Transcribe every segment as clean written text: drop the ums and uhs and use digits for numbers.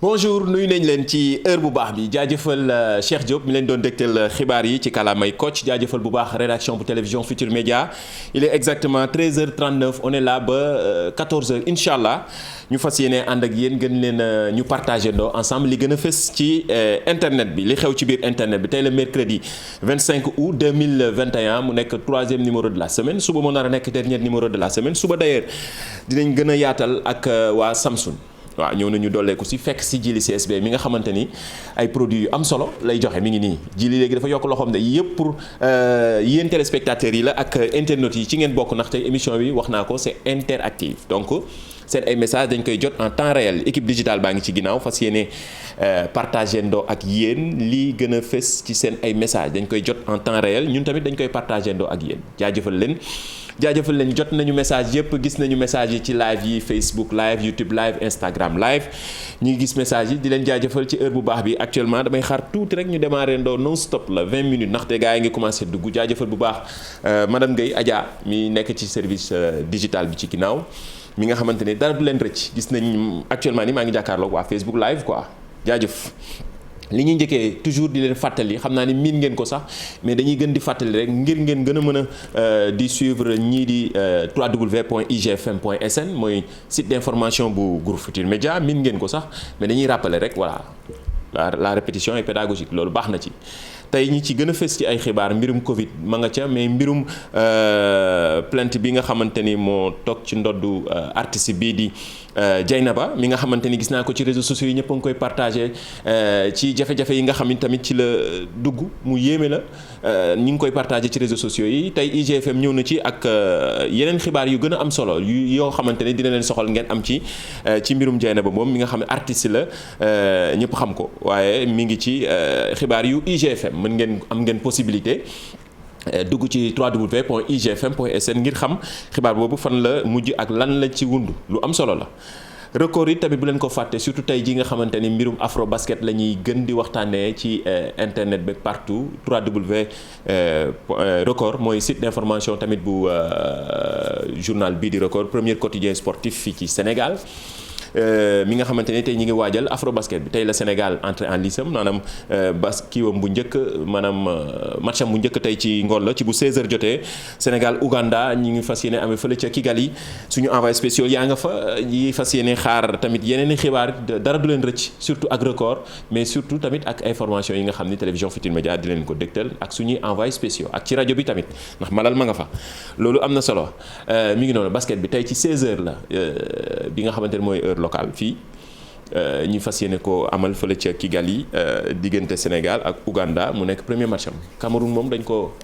bonjour nuyu nañ leen ci heure bu baax bi jaajëfal Cheikh Diop mi leen doon dégtal xibaar yi ci kàllaamay Kocc jaajëfal bu baax rédaction bu télévision Futur Média il est exactement 13h39 on est là ba 14h incha allah ñu fas yéene ànd ak yéen gën leen ñu partagé ndoo ensemble li gën a fës ci internet bi li xew ci biir internet bi tey le mercredi 25 août 2021 mu nekk troisième numéro de la semaine suba moo nar a nekk dernier numéro de la semaine suba d'ailleurs dinañ gën a yaatal ak waa Samsung. waaw ñëw nañu dolleeku si fekk si Jili CSB mi nga xamante ni ay produits yu am solo lay joxe mi ngi nii Jili léegi dafa yokk loxoom de yëpp pour yéen téléspectateurs yi la ak internautes yi ci ngeen bokk ndax tey émission bi wax naa ko c'est interactive donc seen ay messages dañ koy jot en temps réel équipe digitale baa ngi ci ginnaaw fas yéene partagé ndoo ak yéen lii gën a fës ci seen ay messages dañ koy jot en temps réel ñun tamit dañ koy partagé ndoo ak yéen jaajëfal leen jot nañu message yëpp gis nañu message yi ci live yi Facebook live YouTube live Instagram live ñu ngi gis message yi di leen jaajëfal ci heure bu baax bi actuellement damay xaar tuuti rek ñu démarrer ndoo non stop la 20 minutes ndaxte gars yi ngi commencé dugg jaajëfal bu baax madame Guèye Adja mi nekk ci service digital bi ci ginnaaw mi nga xamante ne dara du leen rëcc gis nañ actuellement ni maa ngi jàkkaarloog waa Facebook live quoi jaajëf. li ñuy njëkkee toujours di leen fàttali xam naa ni miin ngeen ko sax mais dañuy gën di fàttali rek ngir ngeen gën a mën a di suivre ñii di www.igfm.sn mooy site d'information bu groupe Futur Média miin ngeen ko sax mais dañuy rappeler rek voilà la répétition est pédagogique loolu baax na ci. tey ñi ci gën a fës ci ay xibaar mbirum Covid ma nga ca mais mbirum plainte bi nga xamante ni moo toog ci ndoddu artiste bii di Dieynaba mi nga xamante ni gis naa ko ci réseaux sociaux yi ñëpp a ngi koy partagé ci jafe-jafe yi nga xam ni tamit ci la dugg mu yéeme la ñi ngi koy partagé ci réseaux sociaux yi tey IGFM ñëw na ci ak yeneen xibaar yu gën a am solo yoo xamante ne dina leen soxal ngeen am ci mbirum Dieynaba moom mi nga xam ne artiste la ñëpp xam ko waaye mi ngi ci xibaar yu IGFM mën ngeen possibilité dugg ci www.igfm.sn ngir xam xibaar boobu fan la mujj ak lan la ci wund lu am solo la. record yi tamit bu leen ko fàtte surtout tey ji nga xamante ni mbirum afro basket la ñuy gën di waxtaanee ci internet bi partout record mooy site d'information tamit bu journal bii di record premier quotidien sportif fii ci Sénégal. mi nga xamante ne tey ñi ngi waajal afro basket bi tey la Sénégal entré en lice maanaam kiiwam bu njëkk maanaam matcham bu njëkk tey ci ngoon la ci bu 16h jotee Sénégal Ouganda ñi ngi fas yéene amee fële ca Kigali suñu envoyé spécial yaa nga fa yi fas yéene xaar tamit yeneen i xibaar dara du leen rëcc surtout ak record mais surtout tamit ak information yi nga xam ni télévision Futur Média di leen ko dégtal ak suñuy envoyé spécial ak ci rajo bi tamit ndax malal ma nga fa loolu am na solo mi ngi noonu basket bi tey ci 16h la bi nga xamante ne mooy heure local fii ñu fas yéene ko amal fële ca Kigali diggante Sénégal ak Ouganda mu nekk premier match am Cameroun moom dañ ko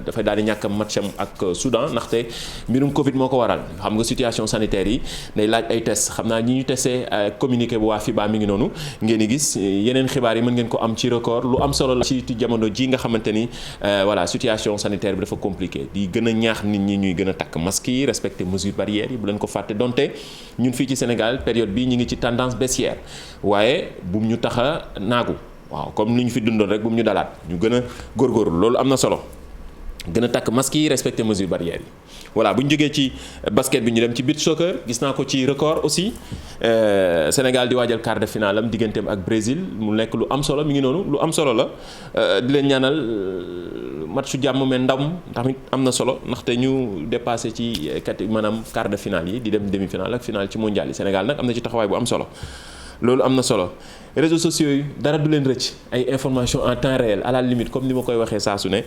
dafay daal di ñàkk match am ak Soudan ndaxte mbirum Covid moo ko waral xam nga situation sanitaire yi day laaj ay test xam naa ñi ñu testé communiqué bu waa FIBA mi ngi noonu ngeen di gis yeneen xibaar yi mën ngeen ko am ci record lu am solo la ci jamono ji nga xamante ni voilà situation sanitaire bi dafa compliqué di gën a ñaax nit ñi ñuy gën a takk masque yi respecter mesures barrières yi bu leen ko fàtte donte ñun fii ci Sénégal période bi ñu ngi ci tendance baissière waaye bu ñu tax a naagu waaw comme ni ñu fi dundoon rek bu ñu dalaat ñu gën a góorgóorlu loolu am na solo gën a takk masque yi respecter mesures barrières yi voilà bu ñu jógee ci basket bi ñu dem ci beach soccer gis naa ko ci record aussi Sénégal di waajal quart de finale am digganteem ak Brésil mu nekk lu am solo mi ngi noonu lu am solo la di leen ñaanal match su jàmm mais ndam tamit am na solo ndaxte ñu dépassé ci maanaam quart de finale yi di dem demi-finale ak finale ci mondial yi Sénégal nag am na ci taxawaay bu am solo loolu am na solo réseaux sociaux yi dara du leen rëcc ay information en temps réel à la limite comme ni ma koy waxee saa su ne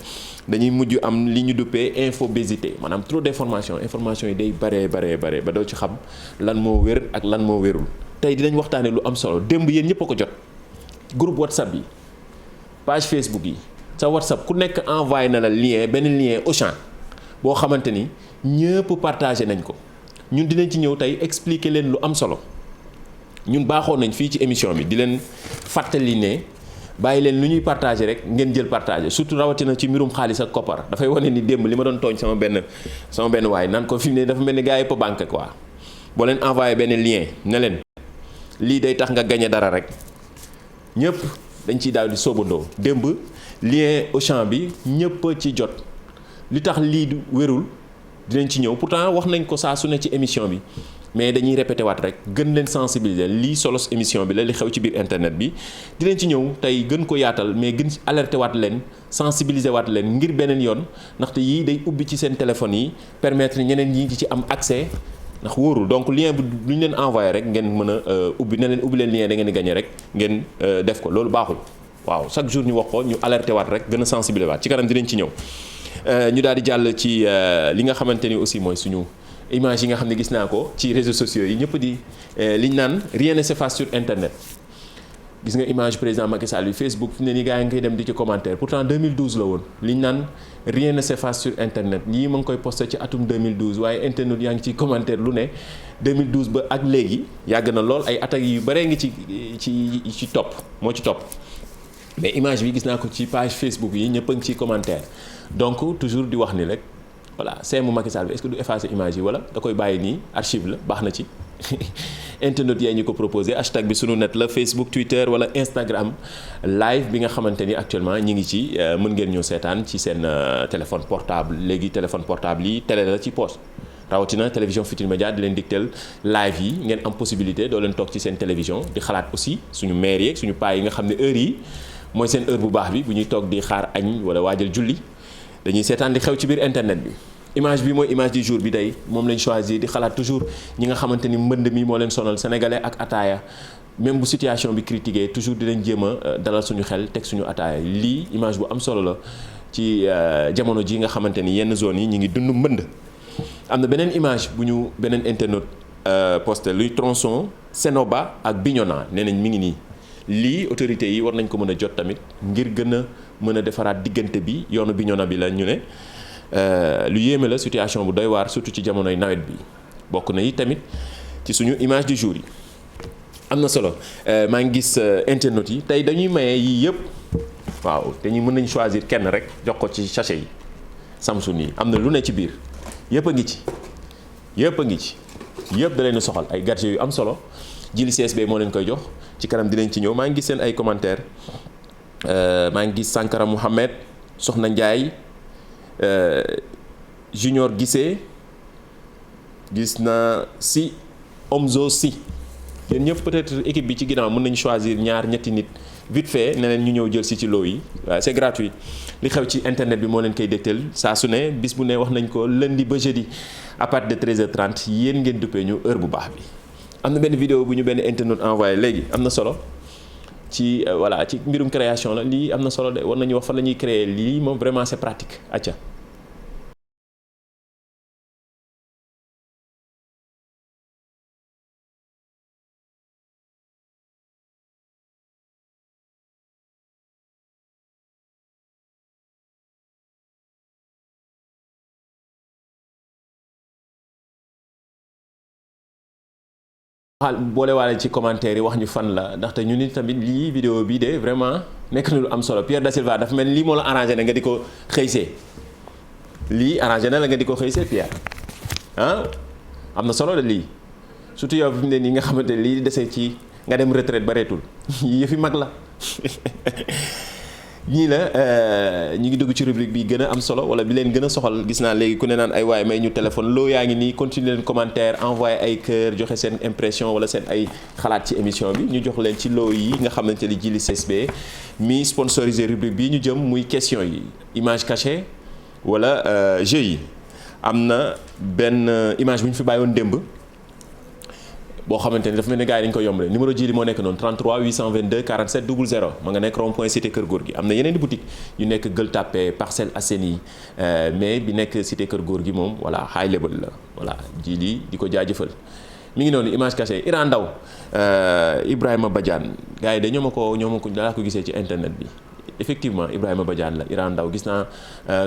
dañuy mujj am li ñu duppee infobésité maanaam trop d'information information yi day bare ba doo ci xam lan moo wér ak lan moo wérul tey dinañ waxtaane lu am solo démb yéen ñëpp a ko jot groupe WhatsApp yi page Facebook yi sa WhatsApp ku nekk envoyé na la lien benn lien Auchan boo xamante ni ñëpp partagé nañ ko ñun dinañ ci ñëw tey expliquer leen lu am solo ñun baaxoon nañ fii ci émission bi di leen fàttali ne bàyyi leen lu ñuy partagé rek ngeen jël partagé surtout rawatina ci mbirum xaalis ak koppar dafay wane ni démb li ma doon tooñ sama benn waay naan ko fi mu ne dafa mel ni gars yëpp banque quoi boo leen envoyé benn lien ne leen lii day tax nga gagné dara rek ñëpp dañ ciy daal di soobandoo démb lien Auchan bi ñëpp ci jot li tax lii du wérul dinañ ci ñëw pourtant wax nañ ko saa su ne ci émission bi mais dañuy répété waat rek gën leen sensibiliser lii solos émission bi la li xew ci biir internet bi di leen ci ñëw tey gën ko yaatal mais gën ci alerté waat leen sensibiliser waat leen ngir beneen yoon ndaxte yii day ubbi ci seen téléphone yi permettre ñeneen ñi ci am accès ndax wóorul donc lien bu ñu leen envoyé rek ngeen mën a ubbi na leen ubbi leen lien da ngeen di gagné rek ngeen def ko loolu baaxul waaw chaque jour ñu wax ko ñu alerté waat rek gën a sensibiliser waat ci kanam dinañ ci ñëw ñu daal di jàll ci li nga xamante ni aussi mooy suñu image yi nga xam ne gis naa ko ci réseaux sociaux yi ñëpp di liñ naan rien ne s'efface sur internet gis nga image président Macky Sall bi Facebook fi ne nii gars yi nga koy dem di ci commentaire pourtant 2012 la woon liñ naan rien ne s'efface sur internet lii ma ngi koy posté ci atum 2012 waaye internet yaa ngi ci commentaire lu ne 2012 ba ak léegi yàgg na lool ay attaques yu bëree ngi ci topp moo ci topp mais image bi gis naa ko ci page Facebook yi ñëpp a ngi ciy commentaire donc toujours di wax ni rek voilà seemu Macky Sall bi est-ce que du effacer image yi wala da koy bàyyi nii archive la baax na ci internet yaa ñu ko proposé hashtag bi sunu net la Facebook Twitter wala Instagram live bi nga xamante ni actuellement ñi ngi ci mën ngeen ñëw seetaan ci seen téléphone portable léegi téléphone portable yi télé la ci poche rawatina télévision Futurs Médias di leen digteel live yi ngeen am possibilité doo leen toog ci seen télévision di xalaat aussi suñu maire yeeg suñu paa yi nga xam ne heure yi mooy seen heure bu baax bi bu ñuy toog di xaar añ wala waajal julli dañuy seetaan di xew ci biir internet bi image bi mooy image du jour bi day moom lañ choisir di xalaat toujours ñi nga xamante ni mbënd mi moo leen sonal sénégalais ak ataaya même bu situation bi critiqué toujours di leen jéem a dalal suñu xel teg suñu ataaya lii image bu am solo la ci jamono ji nga xamante ni yenn zone yi ñu ngi dund mbënd. am na beneen image bu ñu beneen internaute posté luy tronçon Sénoba ak Bignona nee nañ mi ngi nii lii autorités yi war nañ ko mën a jot tamit ngir gën a mën a defaraat diggante bi yoonu Bignona bi la ñu ne. lu yéeme la situation bu doy waar surtout ci jamonoy nawet bi bokk na yi tamit ci suñu image du jour yi am na solo maa ngi gis internautes yi tey dañuy maye yii yëpp waaw dañuy mën nañ choisir kenn rek jox ko ci sachet yi Samsung yi am na lu ne ci biir yëpp a ngi ci yëpp a ngi ci yëpp da leen soxal ay gadgets yu am solo jili CSB moo leen koy jox ci kanam dinañ ci ñëw maa ngi gis seen ay commentaires maa ngi gis Sankara Mouhamed Soxna Ndiaye Junior Gissé gis na si Omzo si yéen ñëpp peut-être équipe bi ci ginnaaw mën nañu choisir ñaar ñetti nit vite fait ne leen ñu ñëw jël si ci loo yi waaw c'est gratuit li xew ci internet bi moo leen koy dégtal saa su ne bis bu ne wax nañ ko lundi ba jeudi à partir de 13h30 yéen ngeen duppee ñu heure bu baax bi. am na benn vidéo bu ñu benn internaute envoyé léegi am na solo ci voilà ci mbirum création la lii am na solo de war nañu wax fan la ñuy créer lii moom vraiment c'est pratique acca. boole waale ci commentaire yi wax ñu fan la ndaxte ñu ni tamit lii vidéo bii de vraiment nekk na lu am solo Pierre da Silva dafa mel ni lii moo la arrangé na nga di ko xëysee lii arrangé na la nga di ko xëysee Pierre ah am na solo de lii surtout yow fi mu ne nii nga xamante ne lii desee ci nga dem retraite bareetul yëfi mag la ñii la ñi ngi dugg ci rubrique bi gën a am solo wala bi leen gën a soxal gis naa léegi ku ne naan ay waaye may ñu téléphone loo yaa ngi nii continuer leen commentaire envoyé ay cœur joxe seen impression wala seen ay xalaat ci émission bi ñu jox leen ci loo yi nga xamante ni jili CSB mi sponsorisé rubrique bii ñu jëm muy question yi image cachée wala jeu yi am na benn image bu ñu fi bàyyoon démb boo xamante ni dafa mel ni gars yi dañu ko yombale numéro jili moo nekk noonu 33 822 47 00 ma nga nekk rond point cité Kër Góor gi am na yeneen di boutique yu nekk Gueule Tapée Parcelles Assainies mais bi nekk cité Kër Góor gi moom voilà high level la voilà jili di ko jaajëfal mi ngi noonu image cachée Iran Ndaw Ibrahima Badiane gars yi de ñoo ma ko dalaa ko gisee ci internet bi effectivement Ibrahima Badiane la Iran Ndaw gis naa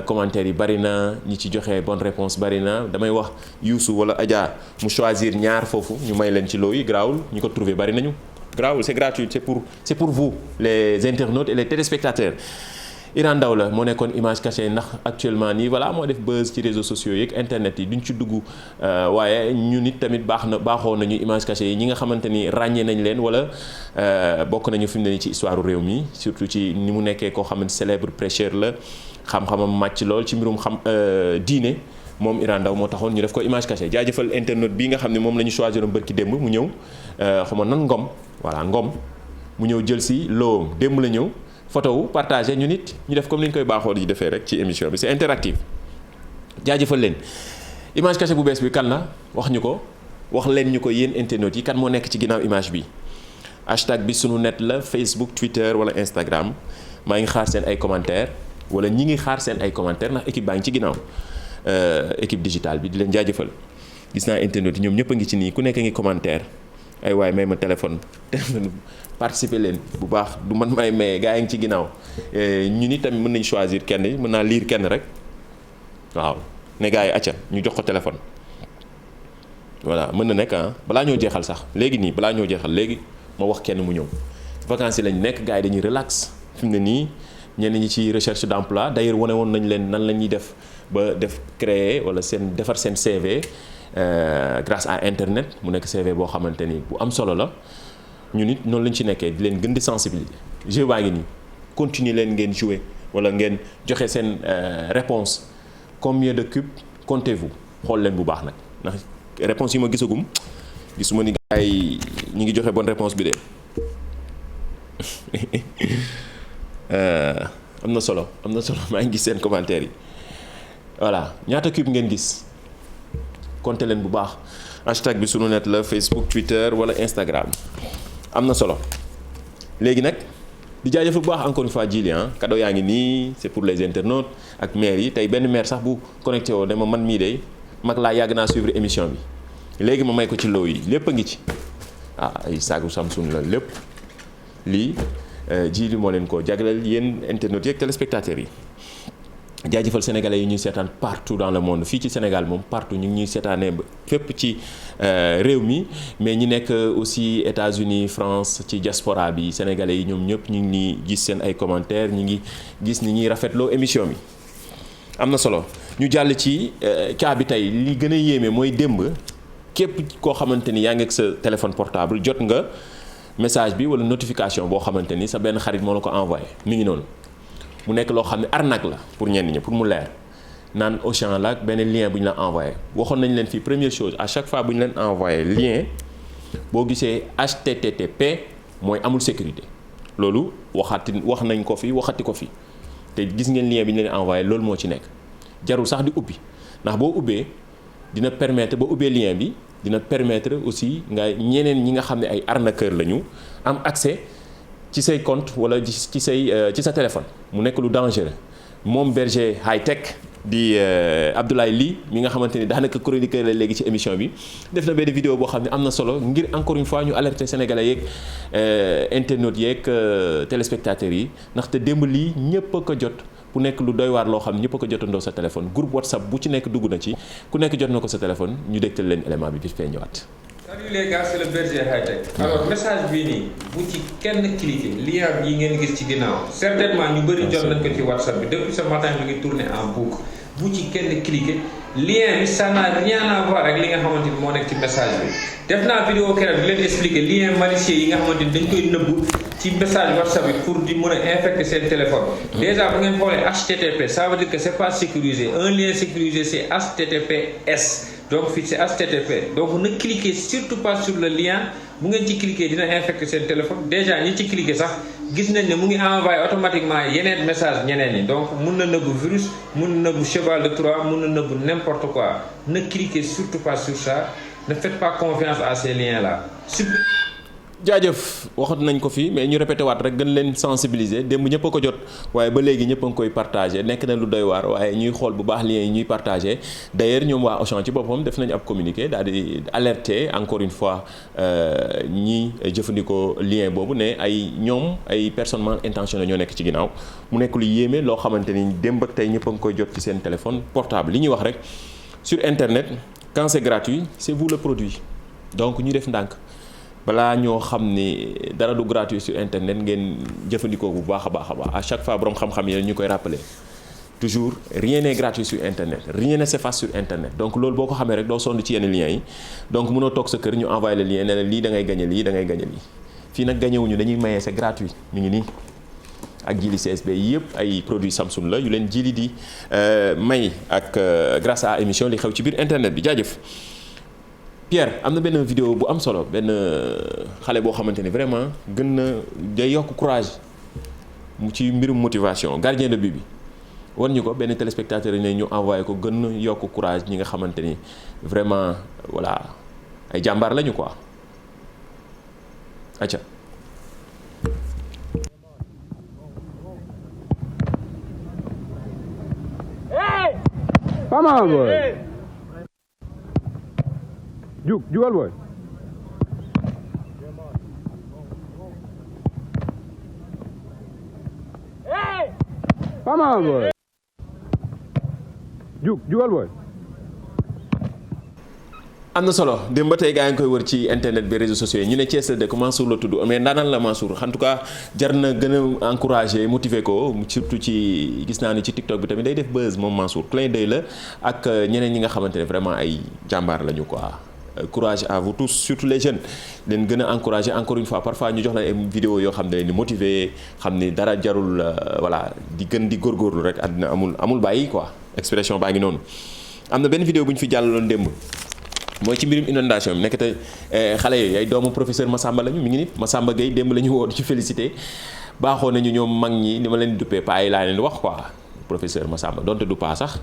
commentaires yi bari na ñi ci joxe bonne réponse bari na damay wax Youssou wala Adja mu choisir ñaar foofu ñu may leen ci loo yi grawul ñu ko trouver bari nañu grawul c'est gratuit c'est pour vous les internautes et les téléspectateurs Iran Ndaw la moo nekkoon image cachée ndax actuellement nii voilà moo def buzz ci réseaux sociaux yeeg internet yi duñ ci dugg waaye ñu nit tamit baaxoo nañu image cachée yi ñi nga xamante ni ràññee nañ leen wala bokk nañu fi mu ne nii ci histoire réew mi surtout ci ni mu nekkee koo xamante célèbre prêcheur la xam-xamam màcc lool ci mbirum diine moom Iran Ndao moo taxoon ñu def ko image cachée jaajëfal internet bii nga xam ne moom la ñu choisir bërki démb mu ñëw xam nga nan Ngom voilà Ngom mu ñëw jël si loom démb la ñëw photo wu partagé ñu nit ñu def comme ni ñu koy baaxoo di defee rek ci émission bi c'est interactif jaajëfal leen image cachée bu bees bi kan la wax ñu ko wax leen ñu ko yéen internet yi kan moo nekk ci ginnaaw image bi hashtag bi sunu net la Facebook Twitter wala Instagram maa ngi xaar seen ay commentaires wala ñi ngi xaar seen ay commentaires ndax équipe baa ngi ci ginnaaw équipe digitale bi di leen jaajëfal gis naa internet yi ñoom ñëpp a ngi ci nii ku nekk ngi commentaire ay waay may ma téléphone participer leen bu baax du man may maye gaa yi ngi ci ginnaaw ñu ni tamit mën nañ choisir kenn mën naa lire kenn rek waaw ne gaa yi acca ñu jox ko téléphone voilà mën na nekk balaa ñoo jeexal sax léegi nii balaa ñoo jeexal léegi ma wax kenn mu ñëw vacances yi lañ nekk gaa yi dañuy relax fi mu ne nii ñenn ñi ci recherche d'emploi d'ailleurs wane woon nañ leen nan la ñuy def ba def créer wala seen defar seen CV grâce à internet mu nekk CV boo xamante ni bu am solo la ñu nit noonu lañ ci nekkee di leen gën di sensibiliser jeu baa ngi nii continuer leen ngeen jouer wala ngeen joxe seen réponse combien de cubes comptez-vous xool leen bu baax nag ndax réponse yi ma gisagum gisuma ni gars yi ñi ngi joxe bonne réponse bi de am na solo maa ngi gis seen commentaire yi voilà ñaata cube ngeen gis compter leen bu baax hashtag bi sunu net la Facebook Twitter wala Instagram am na solo léegi nag di jaajëfal bu baax encore une fois Djily cadeau yaa ngi nii c'est pour les internautes ak maire yi tey benn maire sax bu connecté woo dama man mii de mag laa yàgg naa suivre émission bi léegi ma may ko ci loo yi lépp a ngi ci ay saagu Samsung la lépp lii Djily moo leen ko jagleel yéen internautes yeeg téléspectateurs yi jaajëfal sénégalais yi ñuy seetaan partout dans le monde fii ci Sénégal moom partout ñu ngi ñuy seetaanee ba fépp ci réew mi mais ñi nekk aussi États-Unis France ci diaspora bi sénégalais yi ñoom ñëpp ñu ngi gis seen ay commentaires ñu ngi gis ni ñuy rafetloo émission bi am na solo ñu jàll ci cas bi tey li gën a yéeme mooy démb képp koo xamante ni yaa ngi ak sa téléphone portable jot nga message bi wala notification boo xamante ni sa benn xarit moo la ko envoyé mi ngi noonu mu nekk loo xam ne arnaque la pour ñenn ñi pour mu leer naan Auchan la ak benn lien bu ñu la envoyé waxoon nañ leen fii première chose à chaque fois bu ñu leen envoyé lien boo gisee HTTP mooy amul sécurité loolu wax nañ ko fi waxati ko fi te gis ngeen lien bi ñu leen envoyé loolu moo ci nekk jarul sax di ubbi ndax boo ubbee dina permettre ba ubbee lien bi dina permettre aussi nga ñeneen ñi nga xam ne ay arnaqueur lañu am accès ci say compte wala ci sa téléphone mu nekk lu dangereux moom berger high tech di Abdoulaye Ly mi nga xamante ni daanaka chroniqueur la léegi ci émission bi def na benn vidéo boo xam ne am na solo ngir encore une fois ñu alerter sénégalais yeeg internautes yeeg téléspectateurs yi ndaxte démb lii ñëpp a ko jot ku nekk lu doy waar loo xam ne ñëpp a ko jotandoo sa téléphone groupe WhatsApp bu ci nekk dugg na ci ku nekk jot na ko sa téléphone ñu dégtal leen élément bi fee ñëwaat. Salut les gars, c'est le berger high-tech. Alors message bii nii bu ci kenn cliquer lien yi ngeen gis ci ginnaaw certainement ñu bëri jot nañ ko ci WhatsApp bi depuis ce matin mi ngi tourner en boucle bu ci kenn cliquer lien bi ça n'a rien à voir ak li nga xamante ni moo nekk ci message bi. def naa vidéo keroog di leen expliquer lien malicieux yi nga xamante ni dañ koy nëbbu ci message WhatsApp bi pour di mën a infecter seen téléphone. Déjà bu ngeen xoolee HTTP ça veut dire que c'est pas sécurisé un lien sécurisé c'est HTTPS. donc fii c'est HTTP donc ne cliquez surtout pas sur le lien bu ngeen ci cliquer dina infecter seen téléphone déjà ñi ci cliquer sax gis nañ ne mu ngi envoyer automatiquement yeneen message ñeneen ñi donc mun na nëbbu virus mun na nëbbu cheval de Troie mun na nëbbu n'importe quoi ne cliquez surtout pas sur ça ne faites pas confiance à ces liens là. jaajëf waxat nañ ko fii mais ñu répété waat rek gën leen sensibiliser démb ñëpp a ko jot waaye ba léegi ñëpp a ngi koy partagé nekk na lu doy waar waaye ñuy xool bu baax liens yi ñuy partagé d'ailleurs ñoom waa Auchan ci boppam def nañu ab communiqué daal di alerter encore une fois ñi jëfandikoo lien boobu ne ñoom ay personnes mal intentionnées ñoo nekk ci ginnaaw mu nekk lu yéeme loo xamante ni démb ak tey ñëpp a ngi koy jot ci seen téléphone portable li ñuy wax rek sur internet quand c'est gratuit c'est vous le produit donc ñu def ndànk balaa ñoo xam ni dara du gratuit sur internet ngeen jëfandikoo bu baax a baax à chaque fois borom xam-xam yi ñu koy rappeler toujours rien n'est gratuit sur internet rien ne s'efface sur internet donc loolu boo ko xamee rek doo sonn ci yenn liens yi donc mënoo toog sa kër ñu envoyé le lien ne la lii da ngay gagné lii da ngay gagné lii fii nag gagné wuñu dañuy maye c'est gratuit mi ngi nii ak Jili CSB yëpp ay produits Samsung la yu leen Jili di may ak grâce à émission li xew ci biir internet bi jaajëf. Pierre am na benn vidéo bu am solo benn xale boo xamante ni vraiment gën na day yokk courage mu ci mbirum motivation gardien de but bi war ñu ko benn téléspectateur yi ne ñu envoyé ko gën na yokk courage ñi nga xamante ni vraiment voilà ay jàmbaar lañu quoi acca Come on, boy. Jugal boy. Come on, boy. Jugal boy. am na solo démb ba tey gaa ngi koy wër ci internet bi réseaux sociaux yi ñu ne Thiès la dëkk Mansour la tudd mais ndaanaan la Mansour en tout cas jar na gën a encourager motiver ko surtout ci gis naa ni ci TikTok bi tamit day def buzz moom Mansour clin d'œil la ak ñeneen ñi nga xamante ne vraiment ay jàmbaar lañu quoi. Courage à vous tous surtout les jeunes leen gën a encourager encore une fois parfois ñu jox la ay vidéo yoo xam ne ni motiver xam ni dara jarul voilà di gën di góorgóorlu rek àddina amul bàyyi quoi expression baa ngi noonu. am na benn vidéo bu ñu fi jàllaloon démb mooy ci mbirum inondation bi nekk te xale yi ay doomu professeur Massamba lañu mi ngi nit Massamba Gueye démb la ñu woo ci félicité baaxoo nañu ñoom mag ñi li ma leen di duppee paa yi laa leen di wax quoi professeur Massamba donte du paa sax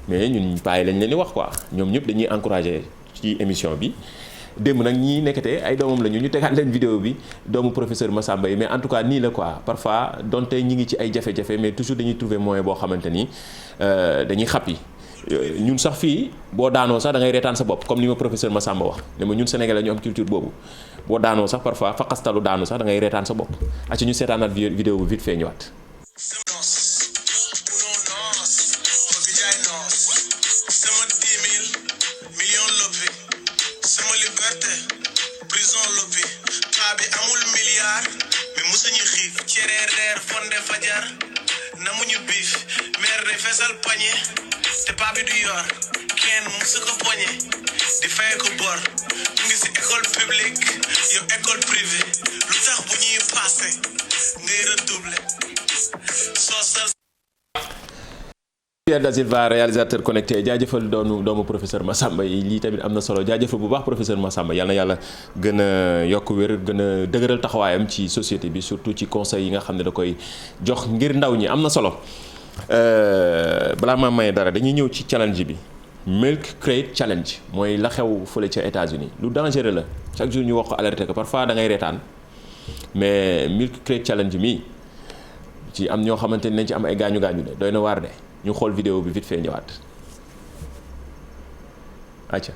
mais ñun paa yi lañ leen di wax quoi ñoom ñëpp dañuy encourager ci émission bi démb nag ñii nekkate ay doomam lañu ñu tegaat leen vidéo bi doomu professeur Massamba yi mais en tout cas nii la quoi parfois donte ñi ngi ci ay jafe-jafe mais toujours dañuy trouver moyen boo xamante ni dañuy xappi ñun sax fii boo daanoo sax da ngay reetaan sa bopp comme ni ma professeur Massamba wax ne ma ñun Sénégalais ñu am culture boobu boo daanoo sax parfois faqastalu daanu sax da ngay reetaan sa bopp acca ñu seetaanaat vidéo bu vite fait ñëwaat. te paa bi du yor kenn musu ko poñe di fay ko bor mu ngi si école publique yow école privée lu tax bu ñuy passé ngay redoubler soo Pierre Da Silva réalisateur connecté jaajëfal doomu professeur Massamba yi lii tamit am na solo jaajëfal bu baax professeur Massamba yal na yàlla gën a yokk wér gën a dëgëral taxawaayam ci société bi surtout ci conseil yi nga xam ne da koy jox ngir ndaw ñi am na solo. balaa maa maye dara dañuy ñëw ci challenge bi Milk Crate Challenge mooy la xew fële ca États-Unis lu dangereux la chaque jour ñu wax ko alerté ko parfois da ngay reetaan mais Milk Crate Challenge mi ci am ñoo xamante ne nañ ci am ay gaañu de doy na waar de ñu xool vidéo bi vite fait ñëwaat acca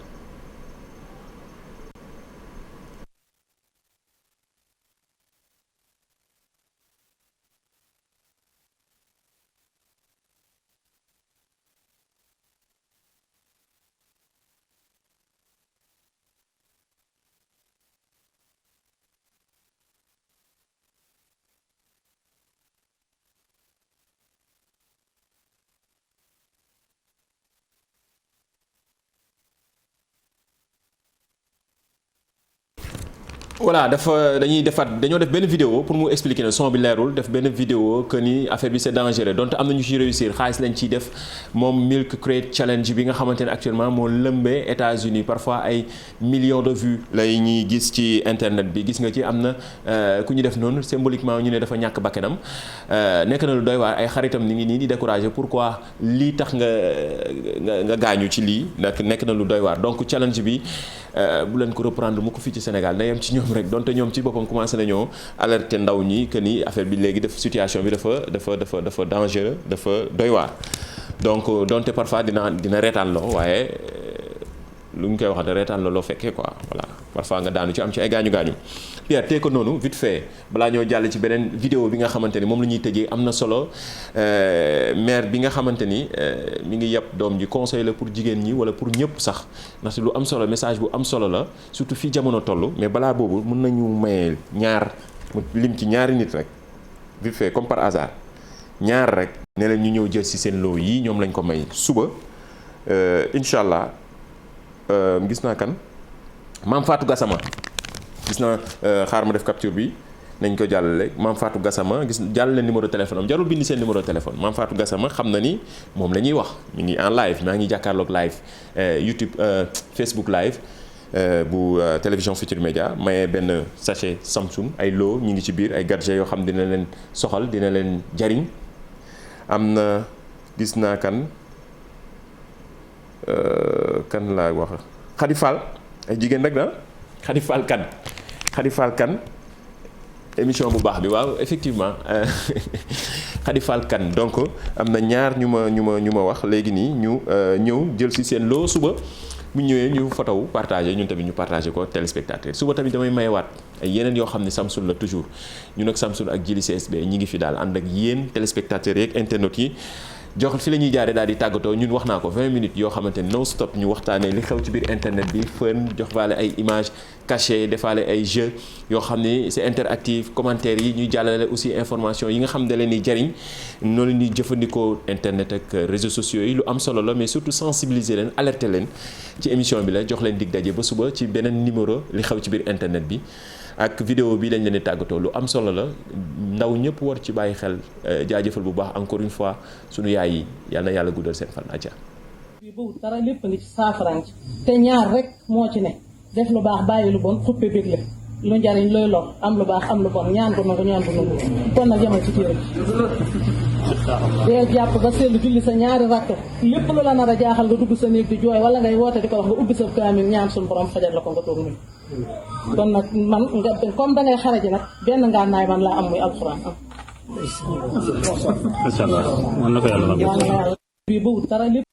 voilà dañoo def benn vidéo pour mu expliquer ne son bi leerul def benn vidéo que ni affaire bi c'est dangereux donte am na ñu ci réussir xaalis lañ ciy def moom Milk Crate Challenge bi nga xamante ne actuellement moo lëmbee États-Unis parfois ay millions de vues lay ñuy gis ci internet bi gis nga ci am na ku ñu def noonu symboliquement ñu ne dafa ñàkk bakkanam nekk na lu doy waar ay xaritam ni ngi nii di décourager pourquoi lii tax nga gaañu ci lii nag nekk na lu doy waar donc challenge bi bu leen ko reprendre mu ko fii ci Sénégal na yem ci ñoom rek donte ñoom ci boppam commencé nañoo alerter ndaw ñi que ni affaire bi léegi def situation bi dafa dangereux dafa doy waar donc donte parfois dina reetaan loo waaye lu ñu koy wax de reetaan loo fekkee quoi voilà parfois nga daanu ci am ci ay gaañu Pierre tee ko noonu vite fait balaa ñoo jàll ci beneen vidéo bi nga xamante ni moom la ñuy tëjee am na solo mère bi nga xamante ni mi ngi yàpp doom ji conseil la pour jigéen ñi wala pour ñëpp sax ndaxte lu am solo message bu am solo la surtout fii jamono toll mais balaa boobu mën nañu maye lim ci ñaari nit rek vite fait comme par hasard ñaar rek ne leen ñu ñëw jël si seen loo yi ñoom lañ ko may suba incha allah gis naa kan maam Fatou Gassama gis naa xaar ma def capture bi nañ ko jàllale Mame Fatou Gassama gis jàllale numéro téléphone am jarul bind seen numéro téléphone Mame Fatou Gassama xam na ni moom la ñuy wax mi ngi en live maa ngi jàkkaarloog live YouTube Facebook live bu télévision Futurs Médias maye benn sachet Samsung ay loo ñu ngi ci biir ay gadgets yoo xam dina leen soxal dina leen jariñ am na gis naa kan laa wax Khady Fall ay jigéen rek na Khady Fall kan émission bu baax bi waaw effectivement Khady Fall Kane donc am na ñaar ñu ma wax léegi nii ñu ñëw jël ci seen loo suba bu ñëwee ñu photo wu partagé ñun tamit ñu partagé ko téléspectateur suba tamit damay mayewaat ay yeneen yoo xam ne Samsung la toujours ñun ak Samsung ak Jili CSB ñi ngi fi daal ànd ak yéen téléspectateurs yeeg internautes yi jox fi la ñuy jaaree daal di tàggatoo ñun wax naa ko 20 minutes yoo xamante ne non stop ñu waxtaanee li xew ci biir internet bi fën jox faale ay images cachées defaale ay jeux yoo xam ne c'est interactif commentaires yi ñuy jàllale aussi information yi nga xam ne leen di jariñ noonu leen di jëfandikoo internet ak réseaux sociaux yi lu am solo la mais surtout sensibiliser leen alerter leen ci émission bi la jox leen dig daje ba suba ci beneen numéro li xew ci biir internet bi ak vidéo bi lañ leen di tàggatoo lu am solo la ndaw ñëpp war ci bàyyi xel jaajëfal bu baax encore une fois sunu yaay yi yal na yàlla guddal seen fan aja bi boobu dara lépp ngi ci saafara ci te ñaar rek moo ci ne def lu baax bàyyi lu bon xuppe bégle lu njariñ looy lor am lu baax am lu bon ñaan ko nangu ñaan ko nangu kon nag jamal ci téere dee jàpp ba seetlu julli sa ñaari rakk lépp lu la nar a jaaxal nga dugg sa néeg di jooy wala ngay woote di ko wax nga ubbi sa kaamil ñaan suñu borom fajal la ko nga toog muy kon nag man nga comme dangay xare ji nag benn ngaa man laa am muy alxuraan am. macha allah man na ko yàlla bi boobu dara lépp